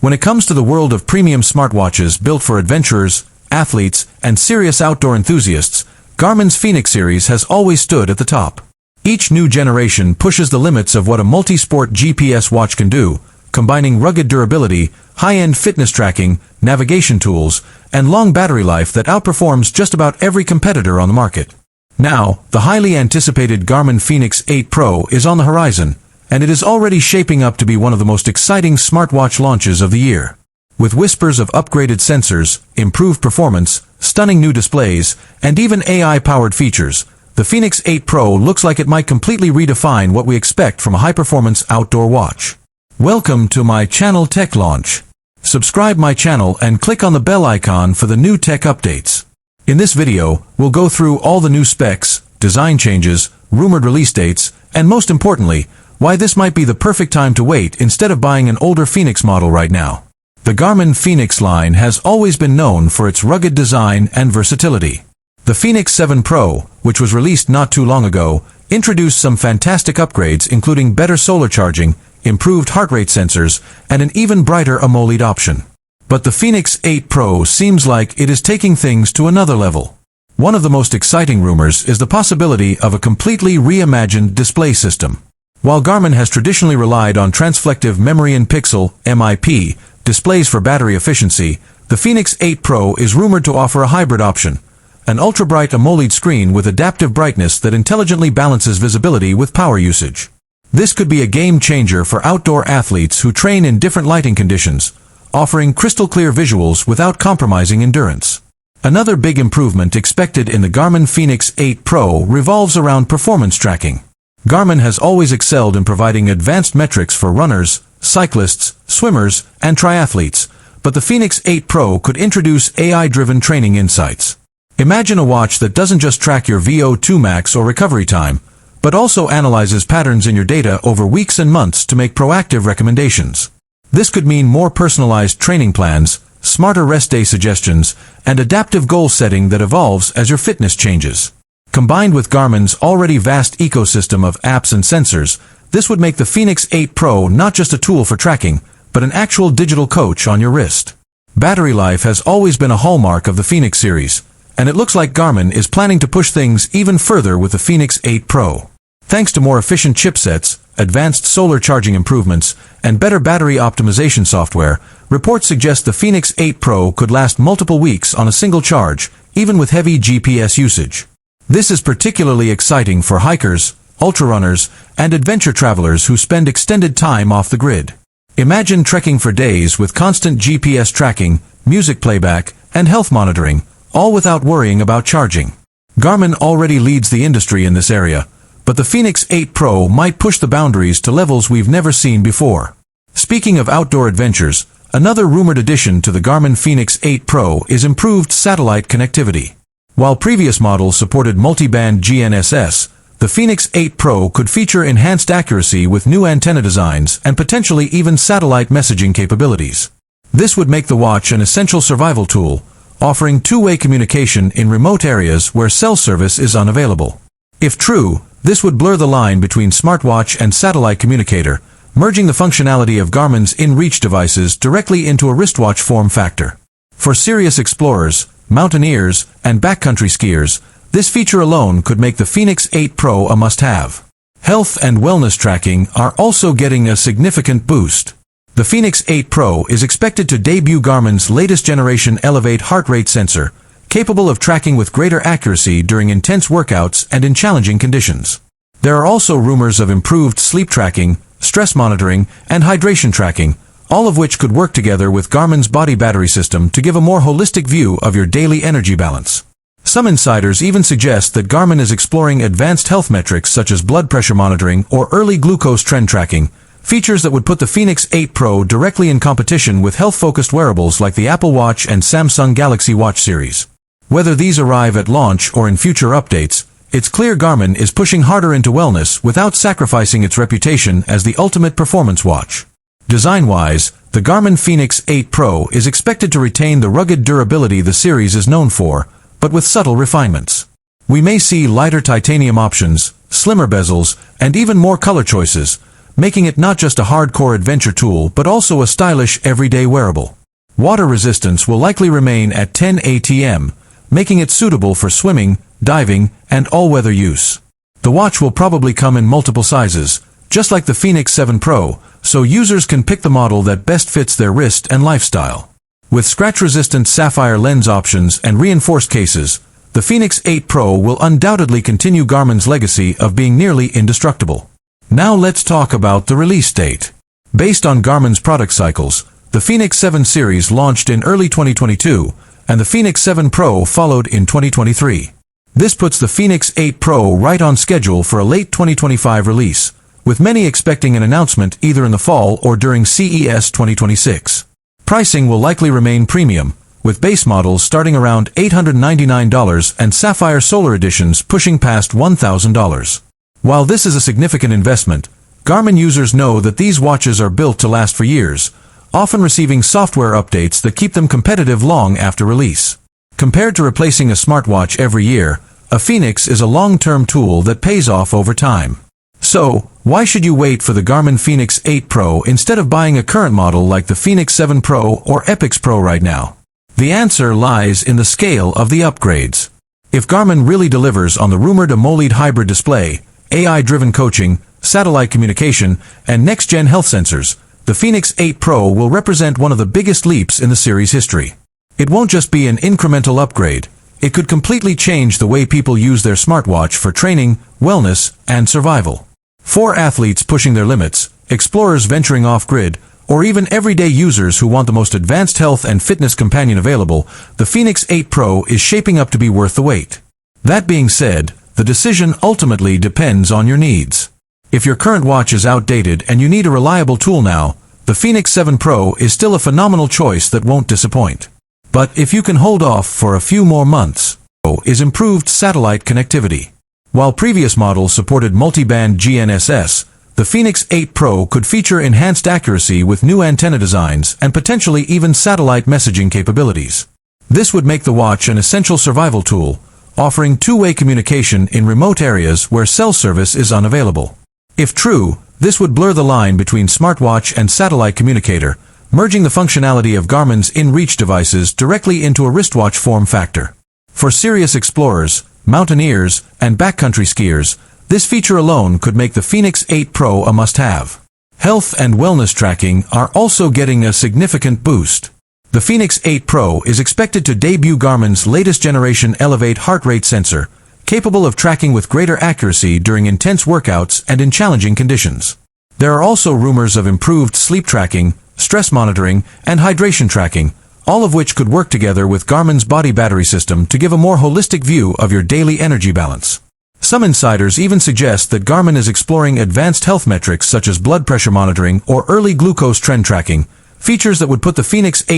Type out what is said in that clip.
When it comes to the world of premium smartwatches built for adventurers, athletes, and serious outdoor enthusiasts, Garmin's Fenix series has always stood at the top. Each new generation pushes the limits of what a multi-sport GPS watch can do, combining rugged durability, high-end fitness tracking, navigation tools, and long battery life that outperforms just about every competitor on the market. Now, the highly anticipated Garmin Fenix 8 Pro is on the horizon, and it is already shaping up to be one of the most exciting smartwatch launches of the year. With whispers of upgraded sensors, improved performance, stunning new displays, and even AI-powered features, the Fenix 8 Pro looks like it might completely redefine what we expect from a high-performance outdoor watch. Welcome to my channel Tech Launch. Subscribe my channel and click on the bell icon for the new tech updates. In this video, we'll go through all the new specs, design changes, rumored release dates, and most importantly, why this might be the perfect time to wait instead of buying an older Fenix model right now. The Garmin Fenix line has always been known for its rugged design and versatility. The Fenix 7 Pro, which was released not too long ago, introduced some fantastic upgrades including better solar charging, improved heart rate sensors, and an even brighter AMOLED option. But the Fenix 8 Pro seems like it is taking things to another level. One of the most exciting rumors is the possibility of a completely reimagined display system. While Garmin has traditionally relied on transflective memory in pixel (MIP) displays for battery efficiency, the Fenix 8 Pro is rumored to offer a hybrid option, an ultra-bright AMOLED screen with adaptive brightness that intelligently balances visibility with power usage. This could be a game-changer for outdoor athletes who train in different lighting conditions, offering crystal-clear visuals without compromising endurance. Another big improvement expected in the Garmin Fenix 8 Pro revolves around performance tracking. Garmin has always excelled in providing advanced metrics for runners, cyclists, swimmers, and triathletes, but the Fenix 8 Pro could introduce AI-driven training insights. Imagine a watch that doesn't just track your VO2 max or recovery time, but also analyzes patterns in your data over weeks and months to make proactive recommendations. This could mean more personalized training plans, smarter rest day suggestions, and adaptive goal setting that evolves as your fitness changes. Combined with Garmin's already vast ecosystem of apps and sensors, this would make the Fenix 8 Pro not just a tool for tracking, but an actual digital coach on your wrist. Battery life has always been a hallmark of the Fenix series, and it looks like Garmin is planning to push things even further with the Fenix 8 Pro. Thanks to more efficient chipsets, advanced solar charging improvements, and better battery optimization software, reports suggest the Fenix 8 Pro could last multiple weeks on a single charge, even with heavy GPS usage. This is particularly exciting for hikers, ultrarunners, and adventure travelers who spend extended time off the grid. Imagine trekking for days with constant GPS tracking, music playback, and health monitoring, all without worrying about charging. Garmin already leads the industry in this area, but the Fenix 8 Pro might push the boundaries to levels we've never seen before. Speaking of outdoor adventures, another rumored addition to the Garmin Fenix 8 Pro is improved satellite connectivity. While previous models supported multiband GNSS, the Fenix 8 Pro could feature enhanced accuracy with new antenna designs and potentially even satellite messaging capabilities. This would make the watch an essential survival tool, offering two-way communication in remote areas where cell service is unavailable. If true, this would blur the line between smartwatch and satellite communicator, merging the functionality of Garmin's InReach devices directly into a wristwatch form factor. For serious explorers, mountaineers, and backcountry skiers, this feature alone could make the Fenix 8 Pro a must-have. Health and wellness tracking are also getting a significant boost. The Fenix 8 Pro is expected to debut Garmin's latest generation Elevate heart rate sensor, capable of tracking with greater accuracy during intense workouts and in challenging conditions. There are also rumors of improved sleep tracking, stress monitoring, and hydration tracking, all of which could work together with Garmin's body battery system to give a more holistic view of your daily energy balance. Some insiders even suggest that Garmin is exploring advanced health metrics such as blood pressure monitoring or early glucose trend tracking, features that would put the Fenix 8 Pro directly in competition with health-focused wearables like the Apple Watch and Samsung Galaxy Watch series. Whether these arrive at launch or in future updates, it's clear Garmin is pushing harder into wellness without sacrificing its reputation as the ultimate performance watch. Design-wise, the Garmin Fenix 8 Pro is expected to retain the rugged durability the series is known for, but with subtle refinements. We may see lighter titanium options, slimmer bezels, and even more color choices, making it not just a hardcore adventure tool but also a stylish everyday wearable. Water resistance will likely remain at 10 atm, making it suitable for swimming, diving, and all-weather use. The watch will probably come in multiple sizes, just like the Fenix 7 Pro, so users can pick the model that best fits their wrist and lifestyle. With scratch-resistant sapphire lens options and reinforced cases, the Fenix 8 Pro will undoubtedly continue Garmin's legacy of being nearly indestructible. Now let's talk about the release date. Based on Garmin's product cycles, the Fenix 7 series launched in early 2022, and the Fenix 7 Pro followed in 2023. This puts the Fenix 8 Pro right on schedule for a late 2025 release, with many expecting an announcement either in the fall or during CES 2026. Pricing will likely remain premium, with base models starting around $899 and Sapphire Solar Editions pushing past $1,000. While this is a significant investment, Garmin users know that these watches are built to last for years, often receiving software updates that keep them competitive long after release. Compared to replacing a smartwatch every year, a Fenix is a long-term tool that pays off over time. So, why should you wait for the Garmin Fenix 8 Pro instead of buying a current model like the Fenix 7 Pro or Epix Pro right now? The answer lies in the scale of the upgrades. If Garmin really delivers on the rumored AMOLED hybrid display, AI-driven coaching, satellite communication, and next-gen health sensors, the Fenix 8 Pro will represent one of the biggest leaps in the series' history. It won't just be an incremental upgrade, it could completely change the way people use their smartwatch for training, wellness, and survival. For athletes pushing their limits, explorers venturing off-grid, or even everyday users who want the most advanced health and fitness companion available, the Fenix 8 Pro is shaping up to be worth the wait. That being said, the decision ultimately depends on your needs. If your current watch is outdated and you need a reliable tool now, the Fenix 7 Pro is still a phenomenal choice that won't disappoint. But if you can hold off for a few more months, is improved satellite connectivity. While previous models supported multi-band GNSS, the Fenix 8 Pro could feature enhanced accuracy with new antenna designs and potentially even satellite messaging capabilities. This would make the watch an essential survival tool, offering two-way communication in remote areas where cell service is unavailable. If true, this would blur the line between smartwatch and satellite communicator, merging the functionality of Garmin's in-reach devices directly into a wristwatch form factor. For serious explorers, mountaineers, and backcountry skiers, this feature alone could make the Fenix 8 Pro a must-have. Health and wellness tracking are also getting a significant boost. The Fenix 8 Pro is expected to debut Garmin's latest generation Elevate heart rate sensor, capable of tracking with greater accuracy during intense workouts and in challenging conditions. There are also rumors of improved sleep tracking, stress monitoring, and hydration tracking, all of which could work together with Garmin's body battery system to give a more holistic view of your daily energy balance. Some insiders even suggest that Garmin is exploring advanced health metrics such as blood pressure monitoring or early glucose trend tracking, features that would put the Fenix 8